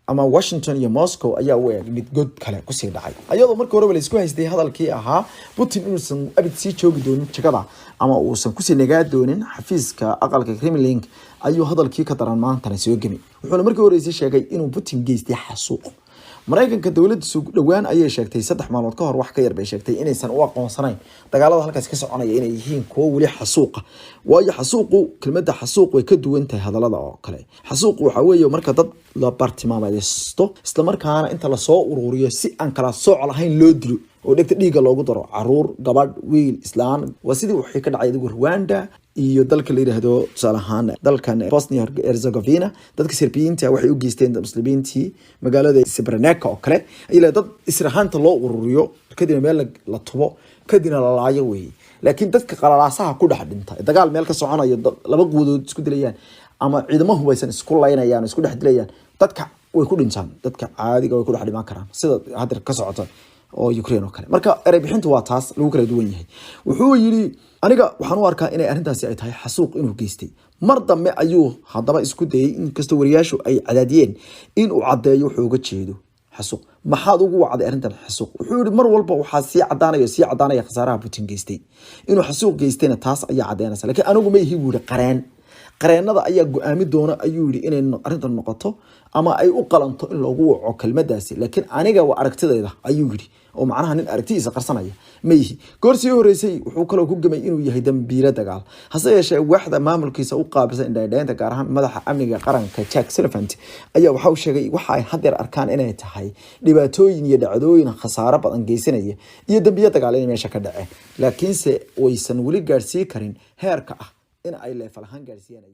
ama Washington iyo Moscow ayaa u eeg mid god kale ku sii dhacay ayadoo markii hore la isku haystay hadalkii ahaa Putin inuusan abid sii joogi doonin jagada ama uusan ku sii nagaa doonin xafiiska aqalka Kremlin ayuu hadalkii ka daran maanta soo gami wuxuu markii hore sheegay inuu Putin geystay xasuuq Mareykanka dawladda soo dhawaan ayay sheegtay 3 maalmood ka hor wax ka yar bay sheegtay inaysan u aqoonsanayn dagaalada halkaas ka soconaya inay yihiin kuwo wali xasuuqa waayo xasuuqu kelmadda xasuuq way ka duwan tahay hadalada oo kale xasuuq waxa weeye marka dad la bartilmaameesto isla markaana inta la soo ururiyo si aan kala sooc lahayn loo dilo oo dhigta dhiiga loogu daro caruur gabadh wiil islaan waa sidii wixii ka dhacay Rwanda iyo dalka la yiraahdo salahan dalkan Bosnia Herzegovina dadka Serbiyiinta waxay u geysteen muslimiintii magaalada Srebrenica oo kale ila dad israahaanta loo ururiyo kadib meel la tubo kadib la laayo way laakiin dadka qalalaasaha ku dhax dhintay dagaal meel ka soconayo laba quudood isku dilayaan ama ciidamadu waysan isku laynayaan isku dhex dilayaan dadka way ku dhintaan dadka caadiga way ku dhex dhiman karaan sida hadda ka socota oo Ukraine oo kale marka eray bixintu waa taas lagu kala duwan yahay wuxuu yiri aniga waxaan u arkaa inay arintaasi ay tahay xasuuq inuu geystay mar dambe ayuu hadaba isku dayay in kasta wariyaashu ay cadaadiyeen in uu cadeeyo wuxuu uga jeedo xasuuq maxaad ugu wacday arintan xasuuq wuxuu yiri mar walba waxa si cadaanaya khasaaraha Putin geystay inuu xasuuq geystayna taas ayaa cadeynaysa laakiin anigu ma yihi wuri qareenada ayaa go'aami doona ayuu yiri inay arintan noqoto ama ay u qalanto in lagu waco kelmadaasi laakiin aniga waa aragtidayda ayuu yiri oo macnaha nin aragtiisa qarsanaya ma yihi goorsi horeysay wuxuu kale ku gamay inuu yahay dambiile dagaal hase yeeshee waaxda maamulkiisa u qaabilsan indhaydhaynta gaar ahaan madaxa amniga qaranka Jack Sullivan ayaa waxa uu sheegay waxa ay hadeer arkaan inay tahay dhibaatooyin iyo dhacdooyin khasaaro badan geysanaya iyo dambiye dagaal in meesha ka dhacay laakiinse waysan wali gaarsiin karin heerka ah in ay leefalahan gaarsiiyaan